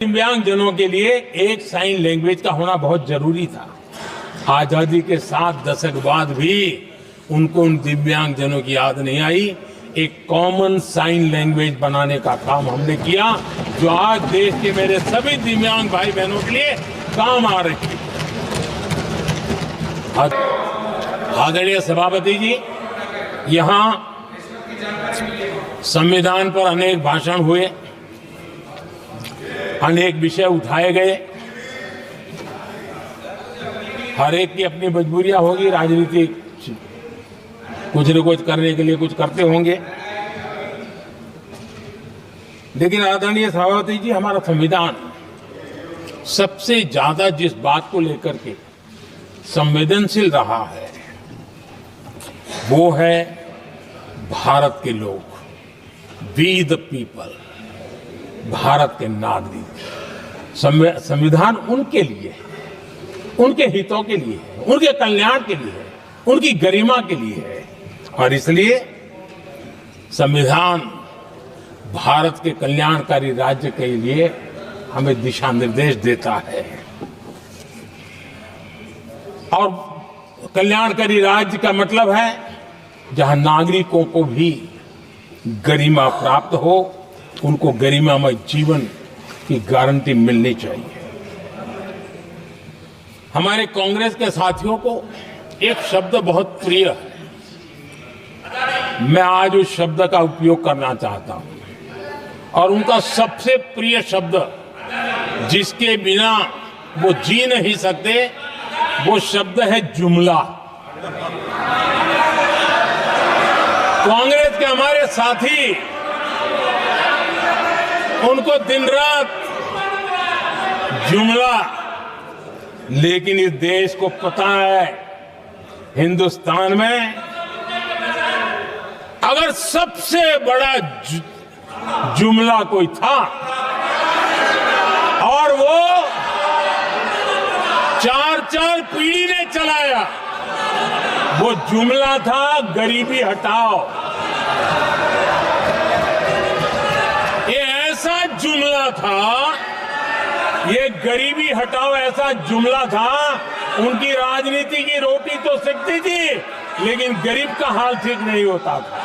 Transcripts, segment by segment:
दिव्यांगजनों के लिए एक साइन लैंग्वेज का होना बहुत जरूरी था। आजादी के 7 दशक बाद भी उनको उन दिव्यांगजनों की याद नहीं आई। एक कॉमन साइन लैंग्वेज बनाने का काम हमने किया, जो आज देश के मेरे सभी दिव्यांग भाई बहनों के लिए काम आ रही है। आदरणीय सभापति जी, यहाँ संविधान पर अनेक भाषण हुए, अनेक विषय उठाए गए। हर एक की अपनी मजबूरियां होगी, राजनीति कुछ न कुछ करने के लिए कुछ करते होंगे, लेकिन आदरणीय सभापति जी, हमारा संविधान सबसे ज्यादा जिस बात को लेकर के संवेदनशील रहा है वो है भारत के लोग, वी द पीपल, भारत के नागरिक। संविधान उनके लिए है, उनके हितों के लिए है, उनके कल्याण के लिए है, उनकी गरिमा के लिए है, और इसलिए संविधान भारत के कल्याणकारी राज्य के लिए हमें दिशा निर्देश देता है। और कल्याणकारी राज्य का मतलब है जहां नागरिकों को भी गरिमा प्राप्त हो, उनको गरिमामय जीवन की गारंटी मिलनी चाहिए। हमारे कांग्रेस के साथियों को एक शब्द बहुत प्रिय है, मैं आज उस शब्द का उपयोग करना चाहता हूं, और उनका सबसे प्रिय शब्द जिसके बिना वो जी नहीं सकते, वो शब्द है जुमला। कांग्रेस के हमारे साथी, उनको दिन रात जुमला, लेकिन इस देश को पता है हिंदुस्तान में अगर सबसे बड़ा जुमला कोई था और वो 4 पीढ़ी ने चलाया, वो जुमला था गरीबी हटाओ। ये ऐसा जुमला था, ये गरीबी हटाओ ऐसा जुमला था, उनकी राजनीति की रोटी तो सिकती थी, लेकिन गरीब का हाल ठीक नहीं होता था।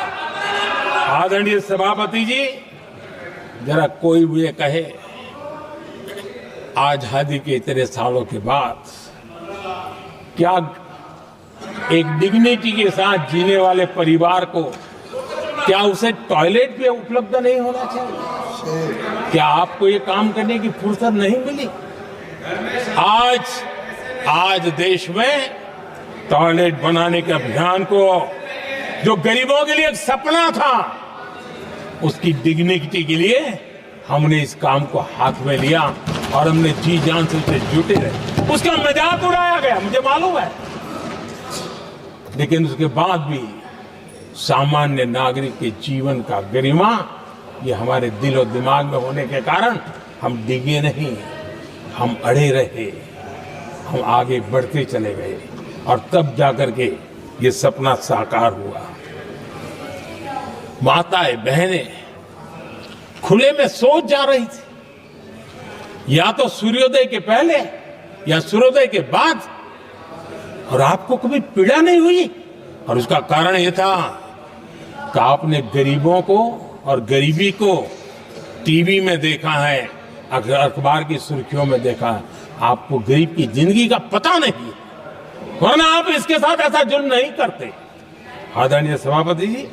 आदरणीय सभापति जी, जरा कोई मुझे कहे आजादी के इतने सालों के बाद क्या एक डिग्निटी के साथ जीने वाले परिवार को क्या उसे टॉयलेट भी उपलब्ध नहीं होना चाहिए? क्या आपको ये काम करने की फुर्सत नहीं मिली? आज देश में टॉयलेट बनाने के अभियान को, जो गरीबों के लिए एक सपना था, उसकी डिग्निटी के लिए हमने इस काम को हाथ में लिया और हमने जी जान से उसे जुटे रहे। उसका मजाक उड़ाया गया, मुझे मालूम है, लेकिन उसके बाद भी सामान्य नागरिक के जीवन का गरिमा, ये हमारे दिल और दिमाग में होने के कारण हम डिगे नहीं, हम अड़े रहे, हम आगे बढ़ते चले गए, और तब जाकर के ये सपना साकार हुआ। माताएं बहनें खुले में सोच जा रही थी, या तो सूर्योदय के पहले या सूर्योदय के बाद, और आपको कभी पीड़ा नहीं हुई। और उसका कारण यह था कि आपने गरीबों को और गरीबी को टीवी में देखा है, अखबार की सुर्खियों में देखा है, आपको गरीब की जिंदगी का पता नहीं, वरना आप इसके साथ ऐसा जुल्म नहीं करते। आदरणीय सभापति जी,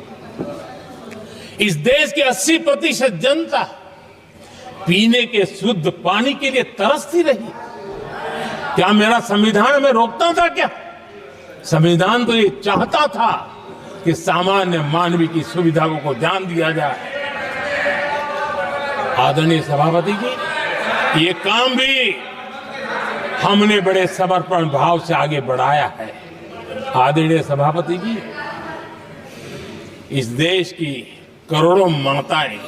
इस देश की 80% जनता पीने के शुद्ध पानी के लिए तरसती रही। क्या मेरा संविधान हमें रोकता था? क्या संविधान तो ये चाहता था कि सामान्य मानवीय की सुविधाओं को ध्यान दिया जाए। आदरणीय सभापति जी, ये काम भी हमने बड़े समर्पण भाव से आगे बढ़ाया है। आदरणीय सभापति जी, इस देश की करोड़ों माताएं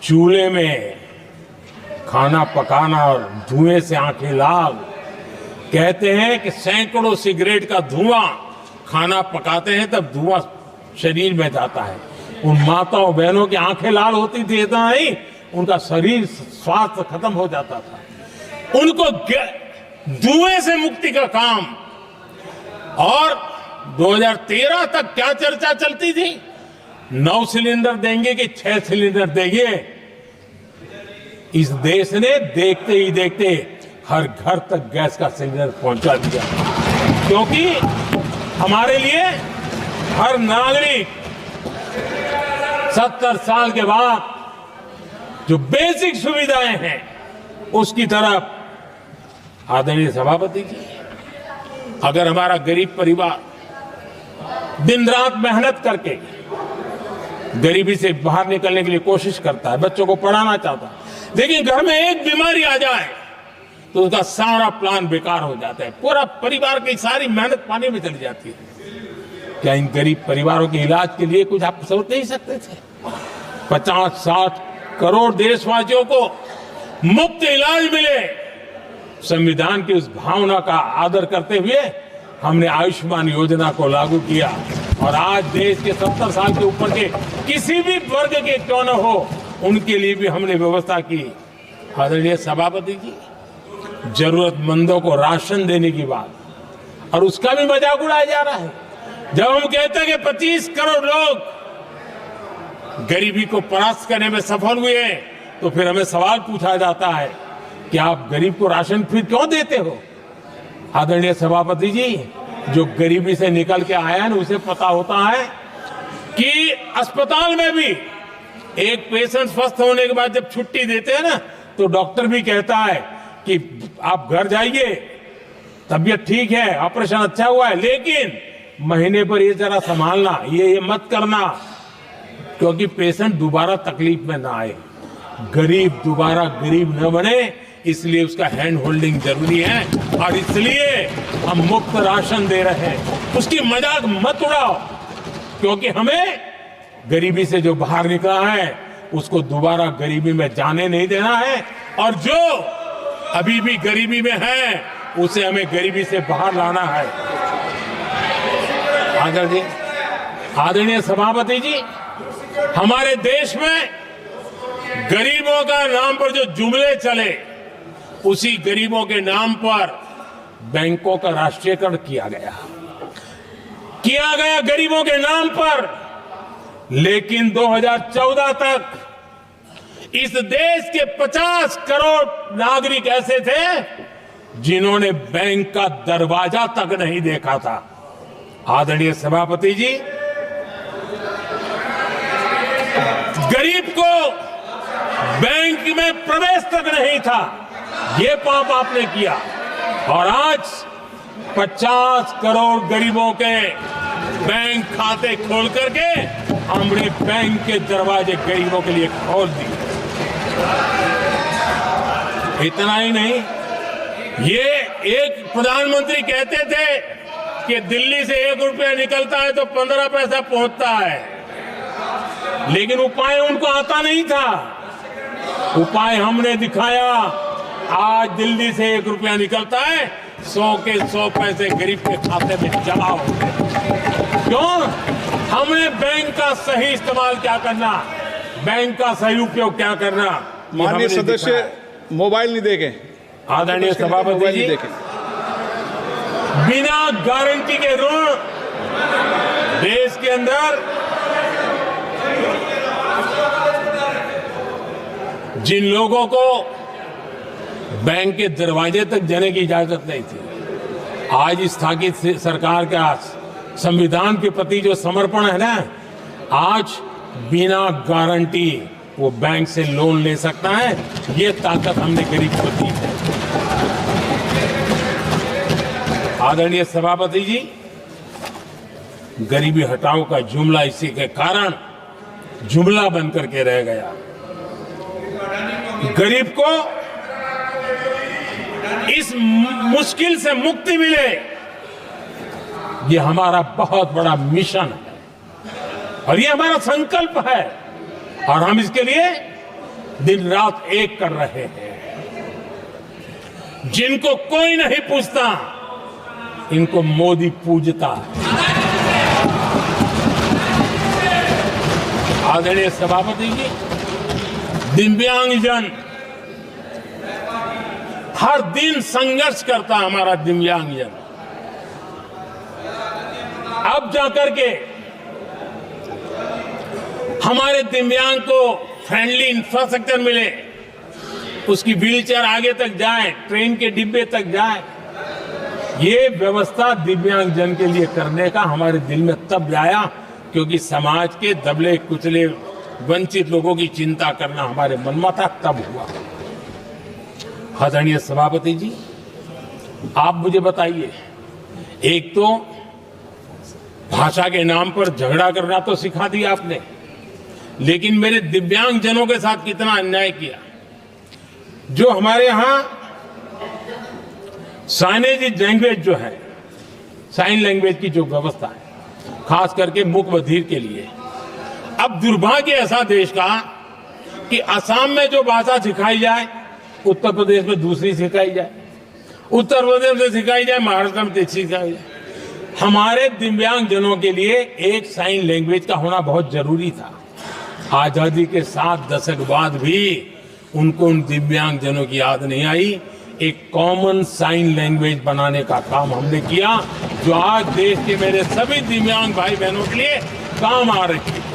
चूल्हे में खाना पकाना और धुएं से आंखें लाल, कहते हैं कि सैकड़ों सिगरेट का धुआं खाना पकाते हैं तब धुआं शरीर में जाता है। उन माताओं बहनों की आंखें लाल होती थी, इतना नहीं, उनका शरीर स्वास्थ्य खत्म हो जाता था। उनको धुएं से मुक्ति का काम, और 2013 तक क्या चर्चा चलती थी, 9 सिलेंडर देंगे कि 6 सिलेंडर देंगे। इस देश ने देखते ही देखते हर घर तक गैस का सिलेंडर पहुंचा दिया, क्योंकि हमारे लिए हर नागरिक 70 साल के बाद जो बेसिक सुविधाएं हैं उसकी तरफ, आदरणीय सभापति जी, अगर हमारा गरीब परिवार दिन रात मेहनत करके गरीबी से बाहर निकलने के लिए कोशिश करता है, बच्चों को पढ़ाना चाहता है, लेकिन घर में एक बीमारी आ जाए तो उसका सारा प्लान बेकार हो जाता है, पूरा परिवार की सारी मेहनत पानी में चली जाती है। क्या इन गरीब परिवारों के इलाज के लिए कुछ आप सोच नहीं सकते थे? 50-60 करोड़ देशवासियों को मुफ्त इलाज मिले, संविधान की उस भावना का आदर करते हुए हमने आयुष्मान योजना को लागू किया, और आज देश के 70 साल के ऊपर के किसी भी वर्ग के क्यों न हो, उनके लिए भी हमने व्यवस्था की। आदरणीय सभापति जी, जरूरतमंदों को राशन देने की बात, और उसका भी मजाक उड़ाया जा रहा है। जब हम कहते हैं कि 25 करोड़ लोग गरीबी को परास्त करने में सफल हुए, तो फिर हमें सवाल पूछा जाता है कि आप गरीब को राशन फिर क्यों देते हो? आदरणीय सभापति जी, जो गरीबी से निकल के आया है, उसे पता होता है कि अस्पताल में भी एक पेशेंट स्वस्थ होने के बाद जब छुट्टी देते हैं ना, तो डॉक्टर भी कहता है कि आप घर जाइए, तबीयत ठीक है, ऑपरेशन अच्छा हुआ है, लेकिन महीने पर ये जरा संभालना, ये मत करना, क्योंकि पेशेंट दोबारा तकलीफ में ना आए, गरीब दोबारा गरीब न बने, इसलिए उसका हैंड होल्डिंग जरूरी है, और इसलिए हम मुफ्त राशन दे रहे हैं। उसकी मजाक मत उड़ाओ, क्योंकि हमें गरीबी से जो बाहर निकला है उसको दोबारा गरीबी में जाने नहीं देना है, और जो अभी भी गरीबी में है उसे हमें गरीबी से बाहर लाना है। आदरणीय सभापति जी, हमारे देश में गरीबों का नाम पर जो जुमले चले, उसी गरीबों के नाम पर बैंकों का राष्ट्रीयकरण किया गया गरीबों के नाम पर। लेकिन 2014 तक इस देश के 50 करोड़ नागरिक ऐसे थे जिन्होंने बैंक का दरवाजा तक नहीं देखा था। आदरणीय सभापति जी, गरीब को बैंक में प्रवेश तक नहीं था, ये पाप आपने किया, और आज 50 करोड़ गरीबों के बैंक खाते खोल करके हमने बैंक के दरवाजे गरीबों के लिए खोल दिए। इतना ही नहीं, ये एक प्रधानमंत्री कहते थे कि दिल्ली से 1 रुपया निकलता है तो 15 पैसा पहुंचता है, लेकिन उपाय उनको आता नहीं था। उपाय हमने दिखाया। आज दिल्ली से 1 रुपया निकलता है, 100 के 100 पैसे गरीब के खाते में जमा होते हैं। क्यों? हमने बैंक का सही इस्तेमाल क्या करना, बैंक का सही उपयोग क्या करना। माननीय सदस्य मोबाइल नहीं देखें। आदरणीय सभापति जी, बिना गारंटी के ऋण देश के अंदर जिन लोगों को बैंक के दरवाजे तक जाने की इजाजत नहीं थी, आज स्थापित सरकार का संविधान के प्रति जो समर्पण है ना, आज बिना गारंटी वो बैंक से लोन ले सकता है। ये ताकत हमने गरीब को दी है। आदरणीय सभापति जी, गरीबी हटाओ का जुमला इसी के कारण जुमला बनकर के रह गया। गरीब को इस मुश्किल से मुक्ति मिले, ये हमारा बहुत बड़ा मिशन है और ये हमारा संकल्प है, और हम इसके लिए दिन रात एक कर रहे हैं। जिनको कोई नहीं पूछता, इनको मोदी पूजता है। आदरणीय सभापति जी, दिव्यांगजन हर दिन संघर्ष करता हमारा दिव्यांगजन अब जाकर के हमारे दिव्यांग को फ्रेंडली इंफ्रास्ट्रक्चर मिले, उसकी व्हीलचेयर आगे तक जाए, ट्रेन के डिब्बे तक जाए। ये व्यवस्था दिव्यांगजन के लिए करने का हमारे दिल में तब आया क्योंकि समाज के दबले कुचले वंचित लोगों की चिंता करना हमारे मन में था, तब हुआ। आदरणीय सभापति जी, आप मुझे बताइए, एक तो भाषा के नाम पर झगड़ा करना तो सिखा दिया आपने, लेकिन मेरे दिव्यांगजनों के साथ कितना अन्याय किया। जो हमारे यहां साइनेज लैंग्वेज जो है, साइन लैंग्वेज की जो व्यवस्था है, खास करके मूक बधिर के लिए, अब दुर्भाग्य ऐसा देश का कि असम में जो भाषा सिखाई जाए उत्तर प्रदेश में दूसरी सिखाई जाए, उत्तर प्रदेश में सिखाई जाए महाराष्ट्र में तीसरी सिखाई जाए। हमारे दिव्यांगजनों के लिए एक साइन लैंग्वेज का होना बहुत जरूरी था। आजादी के 7 दशक बाद भी उनको उन दिव्यांगजनों की याद नहीं आई। एक कॉमन साइन लैंग्वेज बनाने का काम हमने किया, जो आज देश के मेरे सभी दिव्यांग भाई बहनों के लिए काम आ रही है।